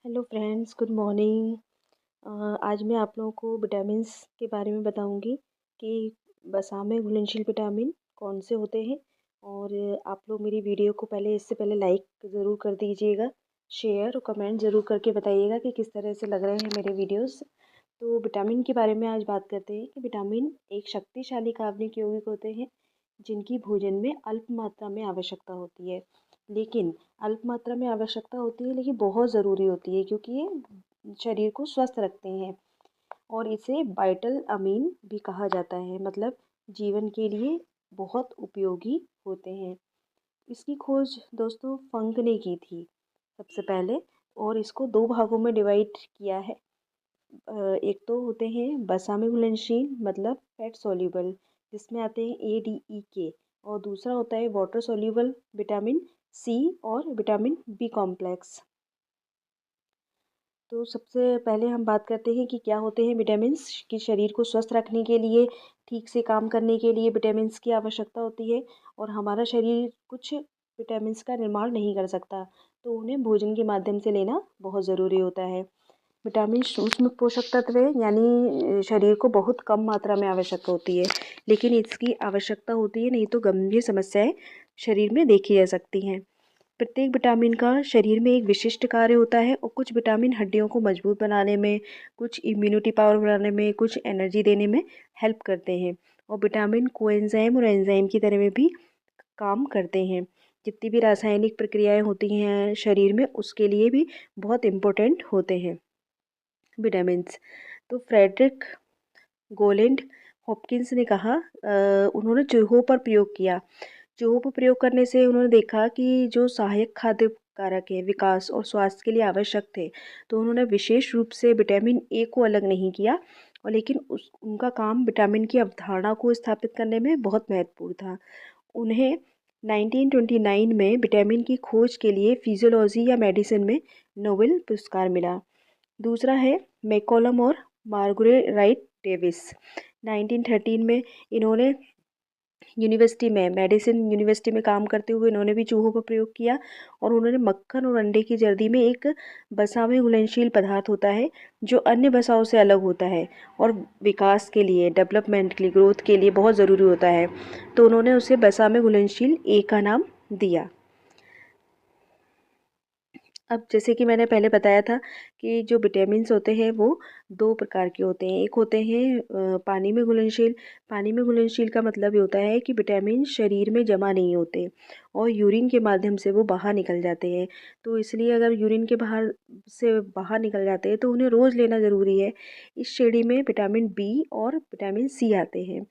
Hello friends, good morning. आज मैं आप लोगों को विटामिन्स के बारे में बताऊंगी कि वसा में घुलनशील विटामिन कौन से होते हैं। और आप लोग मेरी वीडियो को इससे पहले लाइक ज़रूर कर दीजिएगा, शेयर और कमेंट ज़रूर करके बताइएगा कि किस तरह से लग रहे हैं मेरे वीडियोस। तो विटामिन के बारे में आज बात करते हैं कि विटामिन एक शक्तिशाली कार्बनिक यौगिक होते हैं जिनकी भोजन में अल्प मात्रा में आवश्यकता होती है। लेकिन अल्प मात्रा में आवश्यकता होती है लेकिन बहुत ज़रूरी होती है, क्योंकि ये शरीर को स्वस्थ रखते हैं। और इसे वाइटल अमीन भी कहा जाता है, मतलब जीवन के लिए बहुत उपयोगी होते हैं। इसकी खोज दोस्तों फंक ने की थी सबसे पहले, और इसको दो भागों में डिवाइड किया है। एक तो होते हैं वसा में घुलनशील, मतलब फैट सॉल्युबल, जिसमें आते हैं ADE के। और दूसरा होता है वाटर सॉल्युबल, विटामिन सी और विटामिन बी कॉम्प्लेक्स। तो सबसे पहले हम बात करते हैं कि क्या होते हैं विटामिन्स। कि शरीर को स्वस्थ रखने के लिए, ठीक से काम करने के लिए विटामिन्स की आवश्यकता होती है। और हमारा शरीर कुछ विटामिन्स का निर्माण नहीं कर सकता, तो उन्हें भोजन के माध्यम से लेना बहुत ज़रूरी होता है। विटामिन सूक्ष्म पोषक तत्व है, यानी शरीर को बहुत कम मात्रा में आवश्यक होती है, लेकिन इसकी आवश्यकता होती है, नहीं तो गंभीर समस्याएं शरीर में देखी जा सकती हैं। प्रत्येक विटामिन का शरीर में एक विशिष्ट कार्य होता है, और कुछ विटामिन हड्डियों को मजबूत बनाने में, कुछ इम्यूनिटी पावर बढ़ाने में, कुछ एनर्जी देने में हेल्प करते हैं। और विटामिन कोएंजाइम और एंजाइम की तरह में भी काम करते हैं। जितनी भी रासायनिक प्रक्रियाएं होती हैं शरीर में, उसके लिए भी बहुत इम्पोर्टेंट होते हैं विटामिन्स। तो फ्रेडरिक गोलेंड हॉपकिंस ने कहा, उन्होंने चूहों पर प्रयोग किया। चूहों पर प्रयोग करने से उन्होंने देखा कि जो सहायक खाद्य कारक है विकास और स्वास्थ्य के लिए आवश्यक थे, तो उन्होंने विशेष रूप से विटामिन ए को अलग नहीं किया, और लेकिन उनका काम विटामिन की अवधारणा को स्थापित करने में बहुत महत्वपूर्ण था। उन्हें 1929 में विटामिन की खोज के लिए फिजियोलॉजी या मेडिसिन में नोबेल पुरस्कार मिला। दूसरा है मैकोलम और मार्गरेट राइट डेविस। 1913 में इन्होंने यूनिवर्सिटी में, मेडिसिन यूनिवर्सिटी में काम करते हुए इन्होंने भी चूहों पर प्रयोग किया। और उन्होंने मक्खन और अंडे की जर्दी में एक वसा में घुलनशील पदार्थ होता है जो अन्य वसाओं से अलग होता है और विकास के लिए, डेवलपमेंट के लिए, ग्रोथ के लिए बहुत ज़रूरी होता है, तो उन्होंने उसे वसा में घुलनशील ए का नाम दिया। अब जैसे कि मैंने पहले बताया था कि जो विटामिन्स होते हैं वो दो प्रकार के होते हैं। एक होते हैं पानी में घुलनशील। पानी में घुलनशील का मतलब ये होता है कि विटामिन शरीर में जमा नहीं होते और यूरिन के माध्यम से वो बाहर निकल जाते हैं। तो इसलिए अगर यूरिन के बाहर निकल जाते हैं तो उन्हें रोज़ लेना ज़रूरी है। इस श्रेणी में विटामिन बी और विटामिन सी आते हैं।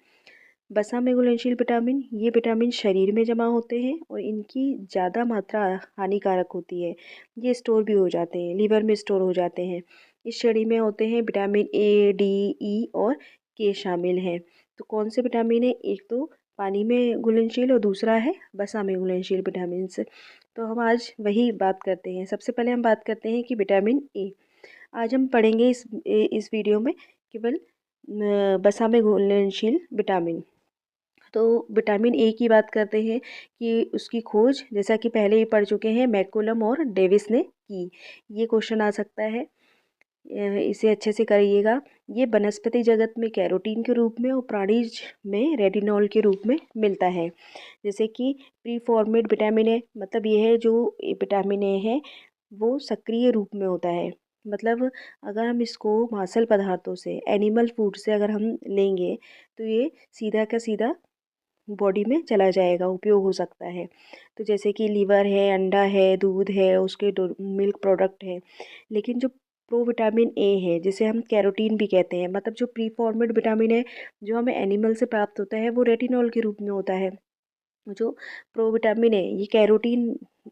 वसा में घुलनशील विटामिन, ये विटामिन शरीर में जमा होते हैं और इनकी ज़्यादा मात्रा हानिकारक होती है। ये स्टोर भी हो जाते हैं, लीवर में स्टोर हो जाते हैं। इस श्रेणी में होते हैं विटामिन A, D, E और के शामिल हैं। तो कौन से विटामिन है? एक तो पानी में घुलनशील और दूसरा है वसा में घुलनशील विटामिन। तो हम आज वही बात करते हैं। सबसे पहले हम बात करते हैं कि विटामिन ए। आज हम पढ़ेंगे इस वीडियो में केवल वसा में घुलनशील विटामिन। तो विटामिन ए की बात करते हैं कि उसकी खोज, जैसा कि पहले ही पढ़ चुके हैं, मैकुलम और डेविस ने की। ये क्वेश्चन आ सकता है, इसे अच्छे से करिएगा। ये वनस्पति जगत में कैरोटीन के रूप में और प्राणीज में रेटिनॉल के रूप में मिलता है। जैसे कि प्रीफॉर्मेट विटामिन ए, मतलब ये है जो विटामिन ए है वो सक्रिय रूप में होता है। मतलब अगर हम इसको मांसल पदार्थों से, एनिमल फूड से अगर हम लेंगे, तो ये सीधा का सीधा बॉडी में चला जाएगा, उपयोग हो सकता है। तो जैसे कि लीवर है, अंडा है, दूध है, उसके मिल्क प्रोडक्ट है। लेकिन जो प्रो विटामिन ए है, जिसे हम कैरोटीन भी कहते हैं, मतलब जो प्री फॉर्मेट विटामिन है जो हमें एनिमल से प्राप्त होता है, वो रेटिनॉल के रूप में होता है। जो प्रो विटामिन है ये कैरोटीन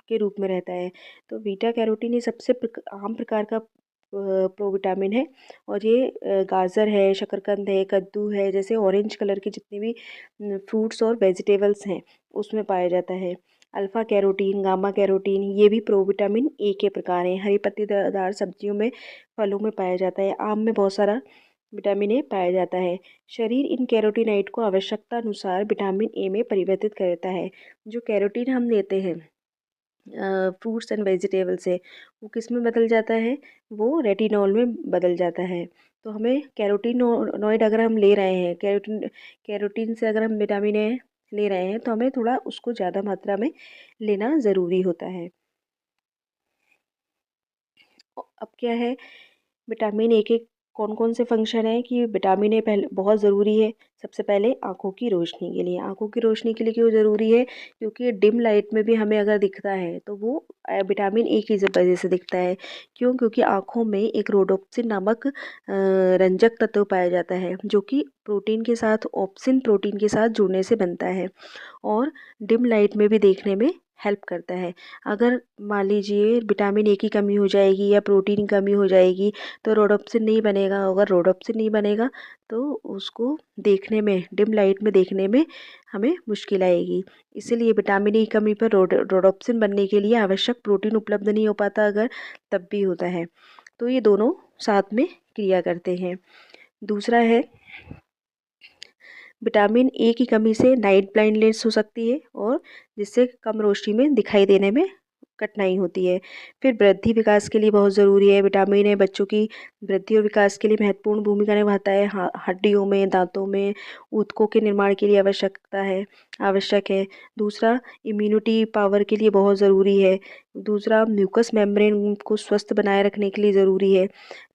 के रूप में रहता है। तो बीटा कैरोटीन ये सबसे आम प्रकार का प्रोविटामिन है। और ये गाजर है, शकरकंद है, कद्दू है, जैसे ऑरेंज कलर के जितने भी फ्रूट्स और वेजिटेबल्स हैं उसमें पाया जाता है। अल्फ़ा कैरोटीन, गामा कैरोटीन, ये भी प्रोविटामिन ए के प्रकार हैं। हरी पत्तेदार सब्जियों में, फलों में पाया जाता है। आम में बहुत सारा विटामिन ए पाया जाता है। शरीर इन कैरोटीनाइड को आवश्यकता अनुसार विटामिन ए में परिवर्तित करता है। जो कैरोटीन हम लेते हैं फ्रूट्स एंड वेजिटेबल्स है वो किस में बदल जाता है, वो रेटिनॉल में बदल जाता है। तो हमें कैरोटीनॉइड अगर हम ले रहे हैं, कैरोटीन से अगर हम विटामिन ए ले रहे हैं तो हमें थोड़ा उसको ज़्यादा मात्रा में लेना ज़रूरी होता है। अब क्या है, विटामिन ए के कौन कौन से फंक्शन है कि विटामिन ए पहले बहुत ज़रूरी है। सबसे पहले आँखों की रोशनी के लिए, आँखों की रोशनी के लिए क्यों ज़रूरी है, क्योंकि डिम लाइट में भी हमें अगर दिखता है तो वो विटामिन ए की वजह से दिखता है। क्यों, क्योंकि आँखों में एक रोडोप्सिन नामक रंजक तत्व पाया जाता है जो कि प्रोटीन के साथ, ऑप्सिन प्रोटीन के साथ जुड़ने से बनता है और डिम लाइट में भी देखने में हेल्प करता है। अगर मान लीजिए विटामिन ए की कमी हो जाएगी या प्रोटीन की कमी हो जाएगी तो रोडोप्सिन नहीं बनेगा। अगर रोडोप्सिन नहीं बनेगा तो उसको देखने में, डिम लाइट में देखने में हमें मुश्किल आएगी। इसीलिए विटामिन ए की कमी पर रोडोप्सिन बनने के लिए आवश्यक प्रोटीन उपलब्ध नहीं हो पाता, अगर तब भी होता है। तो ये दोनों साथ में क्रिया करते हैं। दूसरा है, विटामिन ए की कमी से नाइट ब्लाइंडनेस हो सकती है और जिससे कम रोशनी में दिखाई देने में कठिनाई होती है। फिर वृद्धि विकास के लिए बहुत ज़रूरी है। विटामिन ए बच्चों की वृद्धि और विकास के लिए महत्वपूर्ण भूमिका निभाता है। हड्डियों में, दांतों में, ऊतकों के निर्माण के लिए आवश्यक है। दूसरा, इम्यूनिटी पावर के लिए बहुत ज़रूरी है। दूसरा, म्यूकस मेम्ब्रेन को स्वस्थ बनाए रखने के लिए ज़रूरी है।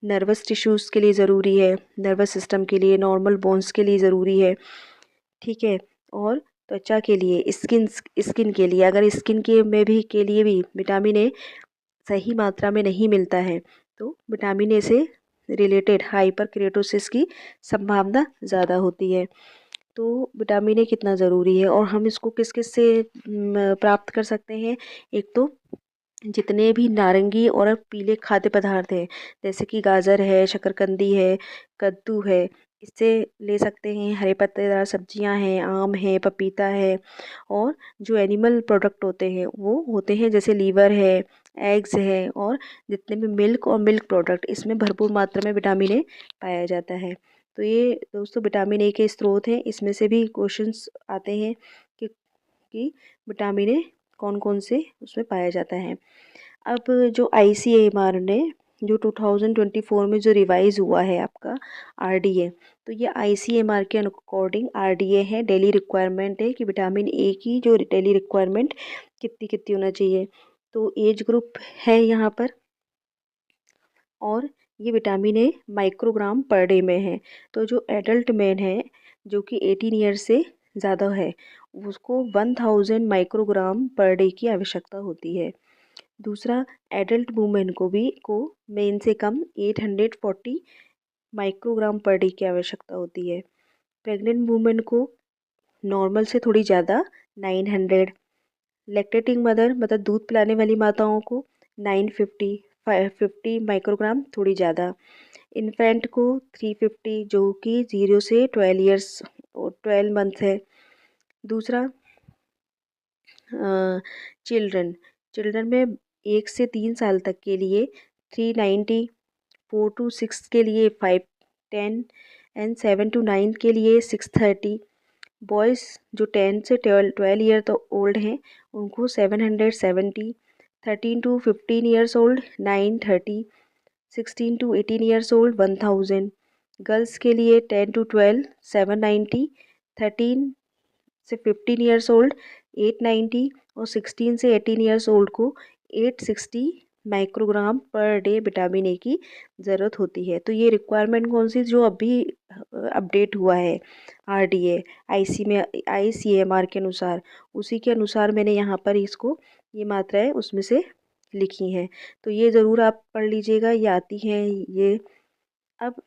नर्वस टिश्यूज़ के लिए ज़रूरी है, नर्वस सिस्टम के लिए, नॉर्मल बोन्स के लिए ज़रूरी है। ठीक है। और त्वचा के लिए, स्किन स्किन के लिए, अगर स्किन के लिए भी विटामिन ए सही मात्रा में नहीं मिलता है तो विटामिन ए से रिलेटेड हाइपर केरेटोसिस की संभावना ज़्यादा होती है। तो विटामिन ए कितना ज़रूरी है और हम इसको किस किस से प्राप्त कर सकते हैं। एक तो जितने भी नारंगी और पीले खाद्य पदार्थ हैं, जैसे कि गाजर है, शकरकंदी है, कद्दू है, इससे ले सकते हैं। हरे पत्तेदार सब्जियां हैं, आम है, पपीता है। और जो एनिमल प्रोडक्ट होते हैं वो होते हैं जैसे लीवर है, एग्स है, और जितने भी मिल्क और मिल्क प्रोडक्ट, इसमें भरपूर मात्रा में विटामिन ए पाया जाता है। तो ये दोस्तों विटामिन ए के स्रोत हैं। इसमें से भी क्वेश्चंस आते हैं कि विटामिन ए कौन कौन से उसमें पाया जाता है। अब जो ICMR ने जो 2024 में जो रिवाइज हुआ है आपका RDA, तो ये ICMR के अकॉर्डिंग RDA है, डेली रिक्वायरमेंट है कि विटामिन ए की जो डेली रिक्वायरमेंट कितनी कितनी होना चाहिए। तो एज ग्रुप है यहाँ पर, और ये vitamin A microgram per day में है। तो जो एडल्ट मैन है जो कि 18 ईयर से ज़्यादा है उसको 1000 माइक्रोग्राम पर डे की आवश्यकता होती है। दूसरा, एडल्ट वुमेन को मेन से कम 840 माइक्रोग्राम पर डे की आवश्यकता होती है। प्रेग्नेंट वुमेन को नॉर्मल से थोड़ी ज़्यादा 900। लैक्टेटिंग मदर मतलब दूध पिलाने वाली माताओं को 950 550 माइक्रोग्राम थोड़ी ज़्यादा। इन्फेंट को 350 जो कि 0 से 12 ईयर्स और 12 मंथ है। दूसरा, चिल्ड्रन चिल्ड्रन में 1 से 3 साल तक के लिए 390, 4 to 6 के लिए 510 एंड 7 to 9 के लिए 630। बॉयज़ जो 10 से 12 ईयर तो ओल्ड हैं उनको 770। 13 to 15 years old 930। 16 to 18 years old 1000। Girls के लिए 10 to 12 790। 13 से 15 ईयर्स ओल्ड 890 और 16 से 18 ईयर्स ओल्ड को 860 microgram per day vitamin A की ज़रूरत होती है। तो ये रिक्वायरमेंट कौन सी जो अभी अपडेट हुआ है RDA ICMR के अनुसार, उसी के अनुसार मैंने यहाँ पर इसको ये मात्राएं उसमें से लिखी हैं। तो ये ज़रूर आप पढ़ लीजिएगा, ये आती हैं ये। अब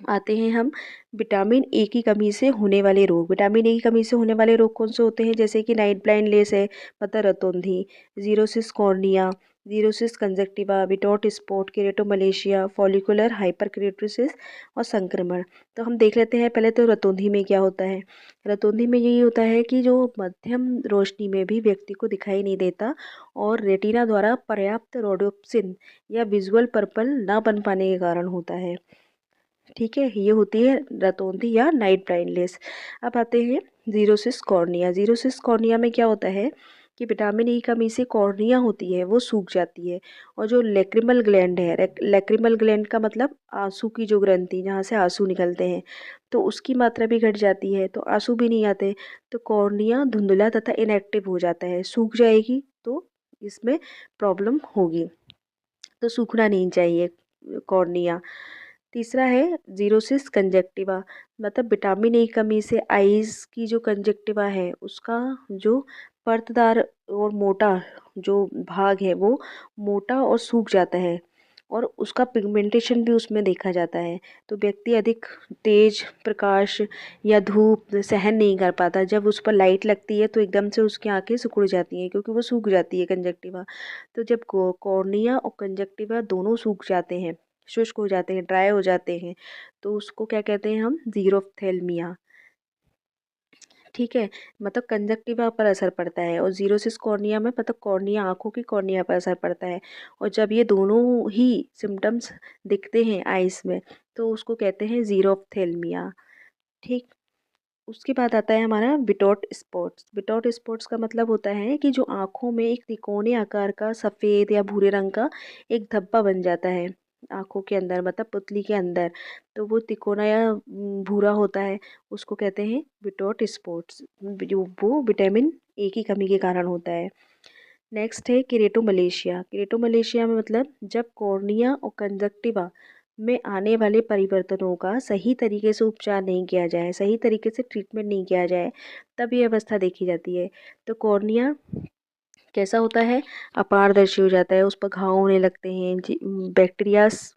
आते हैं हम विटामिन ए की कमी से होने वाले रोग। विटामिन ए की कमी से होने वाले रोग कौन से होते हैं, जैसे कि नाइट ब्लाइंडनेस है, मतलब रतौंधी, xerosis cornea, xerosis conjunctiva, Bitot spot, keratomalacia, follicular hyperkeratosis और संक्रमण। तो हम देख लेते हैं पहले तो रतौंधी में क्या होता है। रतौंधी में यही होता है कि जो मध्यम रोशनी में भी व्यक्ति को दिखाई नहीं देता और रेटिना द्वारा पर्याप्त रोडोप्सिन या विजुअल पर्पल ना बन पाने के कारण होता है। ठीक है, ये होती है रतौंधी या नाइट ब्लाइंडनेस। अब आते हैं जीरोसिस कॉर्निया। जीरोसिस कॉर्निया में क्या होता है कि विटामिन ई कमी से कॉर्निया होती है वो सूख जाती है, और जो लैक्रिमल ग्लैंड है, लैक्रिमल ग्लैंड का मतलब आंसू की जो ग्रंथि जहाँ से आंसू निकलते हैं, तो उसकी मात्रा भी घट जाती है, तो आंसू भी नहीं आते, तो कॉर्निया धुंधला तथा इनएक्टिव हो जाता है, सूख जाएगी तो इसमें प्रॉब्लम होगी। तो सूखना नहीं चाहिए कॉर्निया। तीसरा है जीरोसिस कंजक्टिवा, मतलब विटामिन ए कमी से आईज की जो कंजक्टिवा है उसका जो परतदार और मोटा जो भाग है वो मोटा और सूख जाता है, और उसका पिगमेंटेशन भी उसमें देखा जाता है। तो व्यक्ति अधिक तेज प्रकाश या धूप सहन नहीं कर पाता, जब उस पर लाइट लगती है तो एकदम से उसकी आंखें सिकुड़ जाती हैं क्योंकि वो सूख जाती है कंजक्टिवा। तो जब कॉर्निया और कंजक्टिवा दोनों सूख जाते हैं, शुष्क हो जाते हैं, ड्राई हो जाते हैं, तो उसको क्या कहते हैं हम, जीरोफ्थेल्मिया। ठीक है, मतलब कंजक्टिवा पर असर पड़ता है, और जीरोसिस कॉर्निया में मतलब कॉर्निया, आंखों की कॉर्निया पर असर पड़ता है। और जब ये दोनों ही सिम्टम्स दिखते हैं आइस में, तो उसको कहते हैं जीरोफ्थेल्मिया। ठीक, उसके बाद आता है हमारा विटॉट स्पॉट्स। विटॉट स्पॉट्स का मतलब होता है कि जो आँखों में एक त्रिकोणीय आकार का सफ़ेद या भूरे रंग का एक धब्बा बन जाता है आँखों के अंदर, मतलब पुतली के अंदर, तो वो तिकोना या भूरा होता है, उसको कहते हैं विटॉट स्पॉट्स, जो वो विटामिन ए की कमी के कारण होता है। नेक्स्ट है केरेटोमलेशिया। केरेटोमलेशिया में मतलब जब कॉर्निया और कंजक्टिवा में आने वाले परिवर्तनों का सही तरीके से उपचार नहीं किया जाए, सही तरीके से ट्रीटमेंट नहीं किया जाए, तब ये अवस्था देखी जाती है। तो कॉर्निया कैसा होता है, अपारदर्शी हो जाता है, उस पर घाव होने लगते हैं, बैक्टीरियास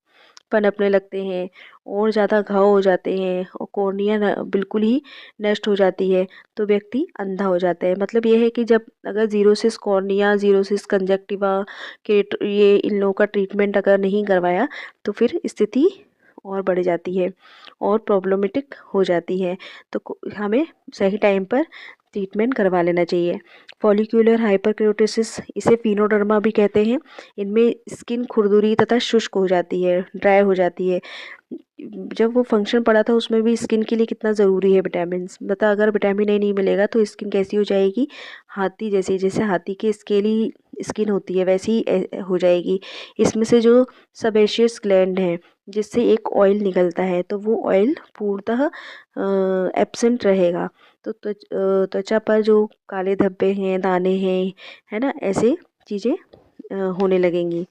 पनपने लगते हैं, और ज़्यादा घाव हो जाते हैं, और कॉर्निया बिल्कुल ही नष्ट हो जाती है, तो व्यक्ति अंधा हो जाता है। मतलब ये है कि जब अगर जीरोसिस कॉर्निया, जीरोसिस कंजक्टिवा के ये इन लोगों का ट्रीटमेंट अगर नहीं करवाया तो फिर स्थिति और बढ़ जाती है और प्रॉब्लमेटिक हो जाती है। तो हमें सही टाइम पर ट्रीटमेंट करवा लेना चाहिए। फॉलिक्यूलर हाइपरकेरोटिसिस, इसे फिनोडर्मा भी कहते हैं। इनमें स्किन खुरदुरी तथा शुष्क हो जाती है, ड्राई हो जाती है। जब वो फंक्शन पड़ा था उसमें भी स्किन के लिए कितना ज़रूरी है विटामिन्स, बता, अगर विटामिन ए नहीं मिलेगा तो स्किन कैसी हो जाएगी, हाथी जैसी, जैसे हाथी की स्केली स्किन होती है वैसी ही हो जाएगी। इसमें से जो सबेशियस ग्लैंड है जिससे एक ऑयल निकलता है, तो वो ऑयल पूर्णतः एब्सेंट रहेगा, तो त्वचा पर जो काले धब्बे हैं, दाने हैं, है ना, ऐसे चीज़ें होने लगेंगी।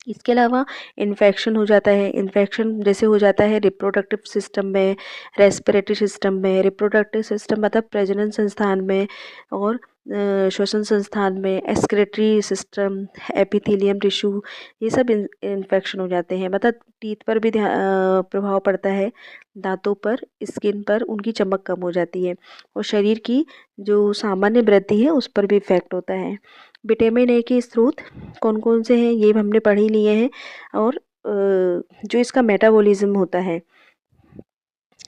इसके अलावा इन्फेक्शन हो जाता है, इन्फेक्शन जैसे हो जाता है रिप्रोडक्टिव सिस्टम में, रेस्पिरेटरी सिस्टम में। रिप्रोडक्टिव सिस्टम मतलब प्रजनन संस्थान में, और श्वसन संस्थान में, एक्सक्रीटरी सिस्टम, एपिथेलियम टिश्यू, ये सब इन्फेक्शन हो जाते हैं। मतलब टीथ पर भी प्रभाव पड़ता है, दांतों पर, स्किन पर उनकी चमक कम हो जाती है, और शरीर की जो सामान्य वृद्धि है उस पर भी इफेक्ट होता है। विटामिन ए के स्रोत कौन कौन से हैं ये हमने पढ़ ही लिए हैं, और जो इसका मेटाबॉलिज्म होता है,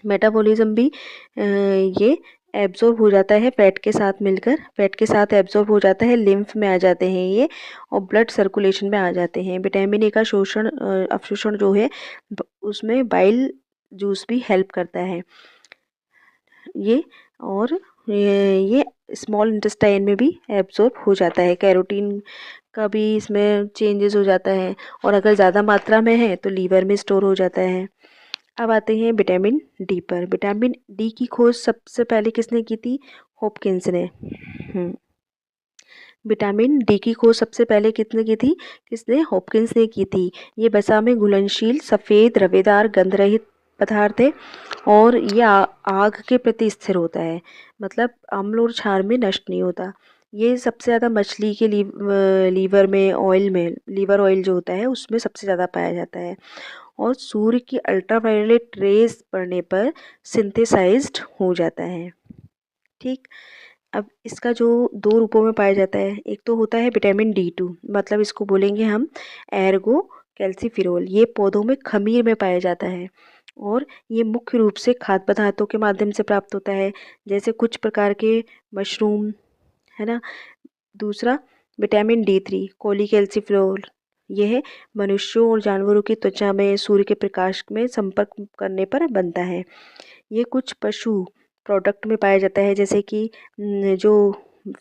मेटाबॉलिज्म भी ये एब्जॉर्ब हो जाता है फैट के साथ मिलकर, फैट के साथ एब्जॉर्ब हो जाता है, लिम्फ में आ जाते हैं ये, और ब्लड सर्कुलेशन में आ जाते हैं। विटामिन ए का शोषण अवशोषण जो है उसमें बाइल जूस भी हेल्प करता है ये, और ये स्मॉल इंटेस्टाइन में भी एब्जॉर्ब हो जाता है। कैरोटीन का भी इसमें चेंजेस हो जाता है, और अगर ज़्यादा मात्रा में है तो लीवर में स्टोर हो जाता है। अब आते हैं विटामिन डी पर। विटामिन डी की खोज सबसे पहले किसने की थी, हॉपकिंस ने। विटामिन डी की खोज सबसे पहले किसने की थी, किसने, हॉपकिंस ने की थी। ये वसा में घुलनशील सफ़ेद रवेदार गंध रहित पदार्थ है, और ये आग के प्रति स्थिर होता है, मतलब अम्ल और क्षार में नष्ट नहीं होता। ये सबसे ज़्यादा मछली के लीवर में, ऑयल में, लीवर ऑयल जो होता है उसमें सबसे ज़्यादा पाया जाता है, और सूर्य की अल्ट्रावायलेट रेज पड़ने पर सिंथेसाइज्ड हो जाता है। ठीक, अब इसका जो दो रूपों में पाया जाता है, एक तो होता है विटामिन D2, मतलब इसको बोलेंगे हम एर्गो कैल्सीफिरोल। ये पौधों में खमीर में पाया जाता है, और ये मुख्य रूप से खाद्य पदार्थों के माध्यम से प्राप्त होता है, जैसे कुछ प्रकार के मशरूम, है ना। दूसरा विटामिन D3 कोलीकैल्सिफेरॉल, यह मनुष्यों और जानवरों की त्वचा में सूर्य के प्रकाश में संपर्क करने पर बनता है। ये कुछ पशु प्रोडक्ट में पाया जाता है, जैसे कि जो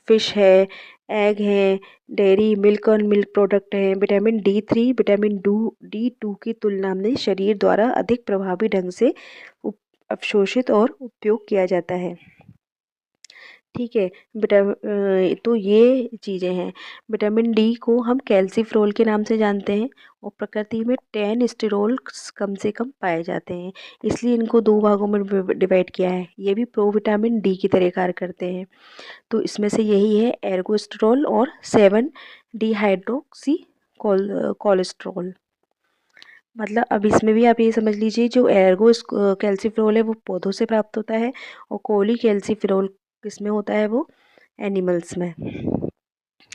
फिश है, एग हैं, डेयरी, मिल्क और मिल्क प्रोडक्ट हैं। विटामिन D3 विटामिन D2 की तुलना में शरीर द्वारा अधिक प्रभावी ढंग से अवशोषित और उपयोग किया जाता है। ठीक है। तो ये चीज़ें हैं। विटामिन डी को हम कैल्सीफ्रोल के नाम से जानते हैं और प्रकृति में 10 स्टेरोल कम से कम पाए जाते हैं, इसलिए इनको दो भागों में डिवाइड किया है। ये भी प्रो विटामिन डी की तरह कार्य करते हैं। तो इसमें से यही है एर्गोस्टेरोल और 7 डिहाइड्रोक्सी कोलेस्ट्रॉल। मतलब अब इसमें भी आप ये समझ लीजिए, जो कैल्सीफेरोल है वो पौधों से प्राप्त होता है और कोली कैल्सीफेरोल किसमें होता है, वो एनिमल्स में।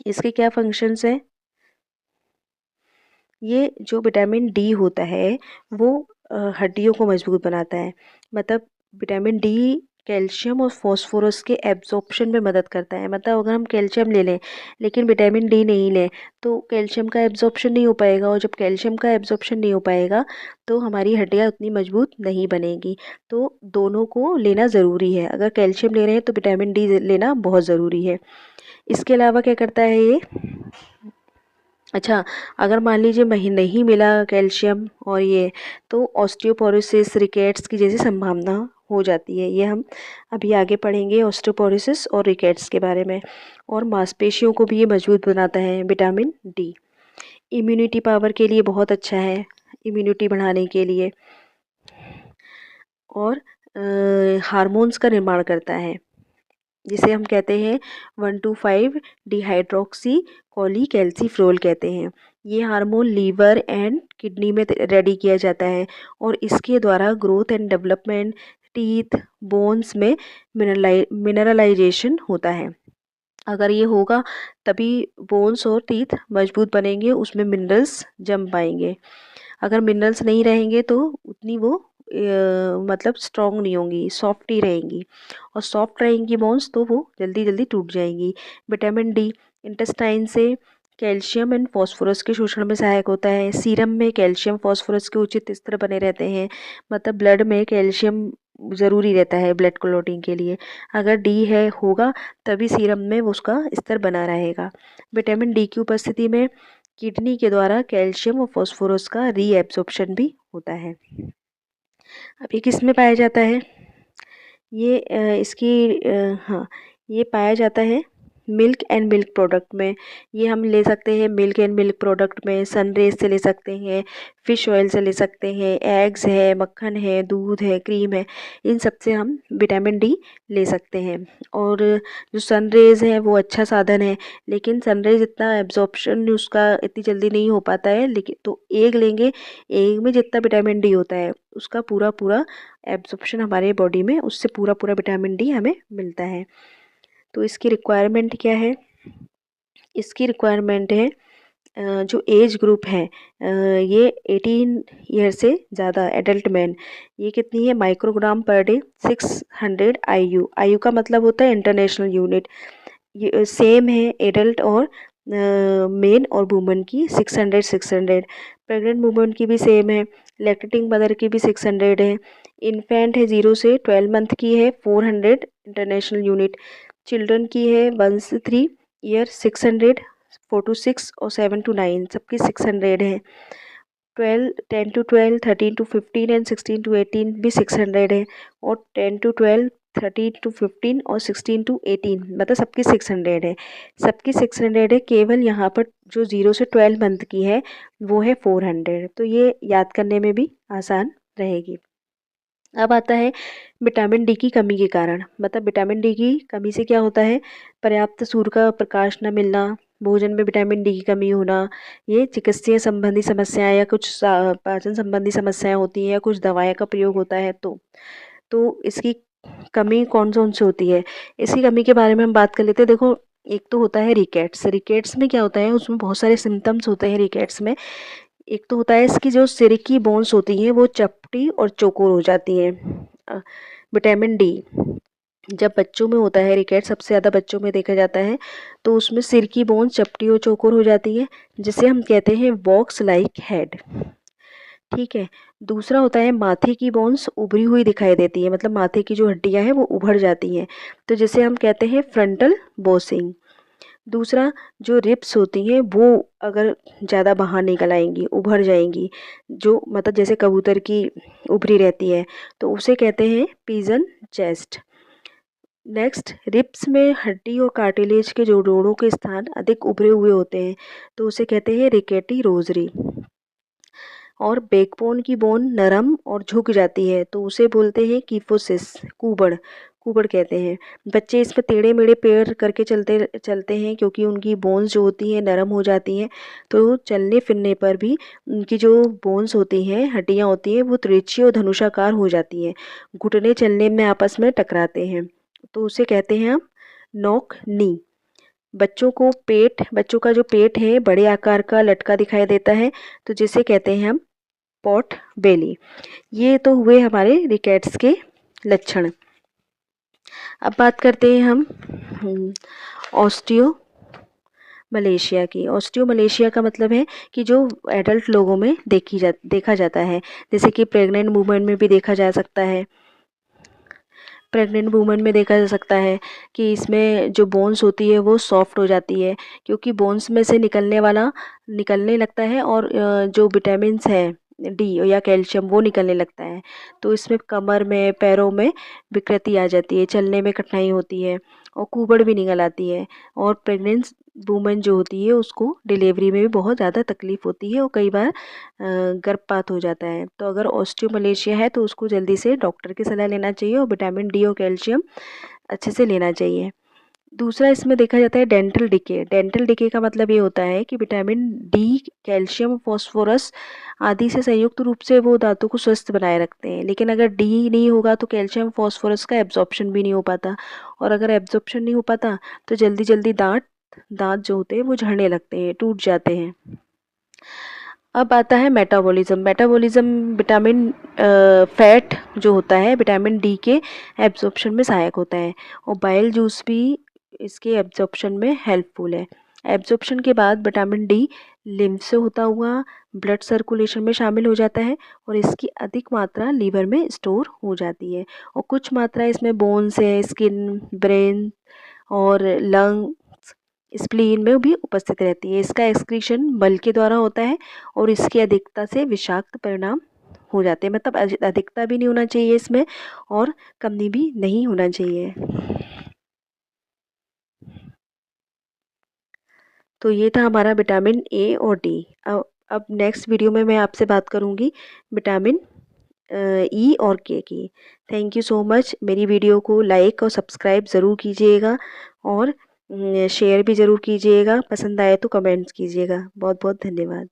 इसके क्या फंक्शंस हैं? ये जो विटामिन डी होता है वो हड्डियों को मजबूत बनाता है। मतलब विटामिन डी कैल्शियम और फॉस्फोरस के एब्जॉर्प्शन में मदद करता है। मतलब अगर हम कैल्शियम ले लें लेकिन विटामिन डी नहीं लें तो कैल्शियम का एब्जॉर्प्शन नहीं हो पाएगा, और जब कैल्शियम का एब्जॉर्प्शन नहीं हो पाएगा तो हमारी हड्डियाँ उतनी मजबूत नहीं बनेगी। तो दोनों को लेना ज़रूरी है। अगर कैल्शियम ले रहे हैं तो विटामिन डी लेना बहुत ज़रूरी है। इसके अलावा क्या करता है ये? अच्छा, अगर मान लीजिए नहीं मिला कैल्शियम और ये, तो ऑस्टियोपोरोसिस, रिकेट्स की जैसी संभावना हो जाती है। ये हम अभी आगे पढ़ेंगे ऑस्टियोपोरोसिस और रिकेट्स के बारे में। और मांसपेशियों को भी ये मजबूत बनाता है विटामिन डी। इम्यूनिटी पावर के लिए बहुत अच्छा है, इम्यूनिटी बढ़ाने के लिए। और हार्मोन्स का निर्माण करता है, जिसे हम कहते हैं 1,2,5 डिहाइड्रोक्सी कोलीकैल्सीफेरोल कहते हैं। ये हार्मोन लीवर एंड किडनी में रेडी किया जाता है और इसके द्वारा growth and development, teeth, bones में मिनरलाइजेशन होता है। अगर ये होगा तभी बोन्स और टीथ मजबूत बनेंगे, उसमें मिनरल्स जम पाएंगे। अगर मिनरल्स नहीं रहेंगे तो उतनी वो मतलब स्ट्रॉन्ग नहीं होंगी, सॉफ्ट ही रहेंगी, और सॉफ्ट रहेंगी बोन्स तो वो जल्दी जल्दी टूट जाएंगी। विटामिन डी इंटेस्टाइन से कैल्शियम एंड फॉस्फोरस के शोषण में सहायक होता है। सीरम में कैल्शियम फॉस्फोरस के उचित स्तर बने रहते हैं। मतलब ब्लड में कैल्शियम ज़रूरी रहता है ब्लड क्लॉटिंग के लिए। अगर डी है होगा तभी सीरम में उसका स्तर बना रहेगा। विटामिन डी की उपस्थिति में किडनी के द्वारा कैल्शियम और फॉस्फोरस का रीएब्सॉर्प्शन भी होता है। अब ये किस में पाया जाता है? ये हाँ, ये पाया जाता है मिल्क एंड मिल्क प्रोडक्ट में। ये हम ले सकते हैं मिल्क एंड मिल्क प्रोडक्ट में, सनरेज से ले सकते हैं, फिश ऑयल से ले सकते हैं, एग्स है, मक्खन है, दूध है, क्रीम है, इन सब से हम विटामिन डी ले सकते हैं। और जो सनरेज है वो अच्छा साधन है, लेकिन सनरेज इतना एब्जॉर्प्शन उसका इतनी जल्दी नहीं हो पाता है। लेकिन तो एग लेंगे, एग में जितना विटामिन डी होता है उसका पूरा पूरा एब्जॉर्प्शन हमारे बॉडी में, उससे पूरा पूरा विटामिन डी हमें मिलता है। तो इसकी रिक्वायरमेंट क्या है? इसकी रिक्वायरमेंट है जो एज ग्रुप है ये 18 ईयर से ज़्यादा एडल्ट मैन, ये कितनी है microgram per day 600 IU। IU का मतलब होता है इंटरनेशनल यूनिट। ये सेम है एडल्ट और मेन और वुमेन की 600। प्रेग्नेंट वुमेन की भी सेम है, लैक्टेटिंग मदर की भी 600 है। इन्फेंट है 0 से 12 मंथ की है 400 इंटरनेशनल यूनिट। चिल्ड्रन की है 1 से 3 ईयर 600, 4 to 6 और 7 to 9 सबकी 600 है। 10 to 12, 13 to 15 एंड 16 to 18 भी 600 है। और 10 to 12, 13 to 15 और 16 to 18 मतलब सबकी 600 है। सबकी 600 है। केवल यहाँ पर जो 0 से 12 मंथ की है वो है 400। तो ये याद करने में भी आसान रहेगी। अब आता है विटामिन डी की कमी के कारण। मतलब विटामिन डी की कमी से क्या होता है? पर्याप्त सूर्य का प्रकाश न मिलना, भोजन में विटामिन डी की कमी होना, ये चिकित्सीय संबंधी समस्याएं या कुछ पाचन संबंधी समस्याएं होती हैं या कुछ दवाई का प्रयोग होता है तो इसकी कमी कौन कौन सी होती है? इसकी कमी के बारे में हम बात कर लेते हैं। देखो, एक तो होता है रिकेट्स। रिकेट्स में क्या होता है? उसमें बहुत सारे सिम्टम्स होते हैं रिकेट्स में। एक तो होता है इसकी जो सिर की बोन्स होती हैं वो चपटी और चौकोर हो जाती हैं। विटामिन डी जब बच्चों में होता है, रिकेट सबसे ज़्यादा बच्चों में देखा जाता है, तो उसमें सिर की बोन्स चपटी और चौकोर हो जाती है, जिसे हम कहते हैं बॉक्स लाइक हेड। ठीक है। दूसरा होता है माथे की बोन्स उभरी हुई दिखाई देती है, मतलब माथे की जो हड्डियां हैं वो उभर जाती हैं, तो जिसे हम कहते हैं फ्रंटल बोसिंग। दूसरा, जो रिब्स होती हैं वो अगर ज़्यादा बाहर निकल आएंगी, उभर जाएंगी, जो मतलब जैसे कबूतर की उभरी रहती है, तो उसे कहते हैं पिजन चेस्ट। नेक्स्ट, रिब्स में हड्डी और कार्टिलेज के जोड़ों के स्थान अधिक उभरे हुए होते हैं, तो उसे कहते हैं रिकेटी रोजरी। और बैकबोन की बोन नरम और झुक जाती है, तो उसे बोलते हैं कीफोसिस, कुबड़, कुबड़ कहते हैं। बच्चे इसमें टेढ़े मेढ़े पैर करके चलते चलते हैं, क्योंकि उनकी बोन्स जो होती हैं नरम हो जाती हैं, तो चलने फिरने पर भी उनकी जो बोन्स होती हैं, हड्डियाँ होती हैं, वो तिरछी और धनुषाकार हो जाती हैं। घुटने चलने में आपस में टकराते हैं, तो उसे कहते हैं हम नॉक नी। बच्चों का जो पेट है बड़े आकार का लटका दिखाई देता है, तो जिसे कहते हैं हम पॉट बेली। ये तो हुए हमारे रिकेट्स के लक्षण। अब बात करते हैं हम ऑस्टियो मलेशिया की। ऑस्टियो मलेशिया का मतलब है कि जो एडल्ट लोगों में देखा जाता है, जैसे कि प्रेग्नेंट वुमेन में भी देखा जा सकता है। प्रेग्नेंट वुमेन में देखा जा सकता है कि इसमें जो बोन्स होती है वो सॉफ्ट हो जाती है, क्योंकि बोन्स में से निकलने लगता है, और जो विटामिन्स है डी या कैल्शियम वो निकलने लगता है, तो इसमें कमर में पैरों में विकृति आ जाती है, चलने में कठिनाई होती है, और कुबड़ भी निकल आती है। और प्रेग्नेंट वुमेन जो होती है उसको डिलीवरी में भी बहुत ज़्यादा तकलीफ होती है, और कई बार गर्भपात हो जाता है। तो अगर ऑस्टियोमलेशिया है तो उसको जल्दी से डॉक्टर की सलाह लेना चाहिए, और विटामिन डी और कैल्शियम अच्छे से लेना चाहिए। दूसरा, इसमें देखा जाता है डेंटल डिके। डेंटल डिके का मतलब ये होता है कि विटामिन डी, कैल्शियम, फॉस्फोरस आदि से संयुक्त रूप से वो दांतों को स्वस्थ बनाए रखते हैं, लेकिन अगर डी नहीं होगा तो कैल्शियम फॉस्फोरस का एब्जॉर्प्शन भी नहीं हो पाता, और अगर एब्जॉर्प्शन नहीं हो पाता तो जल्दी जल्दी दांत दांत जो होते हैं वो झड़ने लगते हैं, टूट जाते हैं। अब आता है मेटाबॉलिज्म। मेटाबॉलिज्म विटामिन फैट जो होता है विटामिन डी के एब्जॉर्प्शन में सहायक होता है, और बाइल जूस भी इसके एब्जॉर्प्शन में हेल्पफुल है। एब्जॉर्प्शन के बाद विटामिन डी लिम्फ से होता हुआ ब्लड सर्कुलेशन में शामिल हो जाता है, और इसकी अधिक मात्रा लीवर में स्टोर हो जाती है, और कुछ मात्रा इसमें बोन्स है, स्किन, ब्रेन और लंग, स्प्लीन में भी उपस्थित रहती है। इसका एक्सक्रीशन बल के द्वारा होता है, और इसकी अधिकता से विषाक्त परिणाम हो जाते हैं, मतलब अधिकता भी नहीं होना चाहिए इसमें, और कमी भी नहीं होना चाहिए। तो ये था हमारा विटामिन ए और डी। अब नेक्स्ट वीडियो में मैं आपसे बात करूँगी विटामिन ई और के की। Thank you so much. मेरी वीडियो को लाइक और सब्सक्राइब ज़रूर कीजिएगा, और शेयर भी ज़रूर कीजिएगा। पसंद आए तो कमेंट्स कीजिएगा। बहुत बहुत धन्यवाद।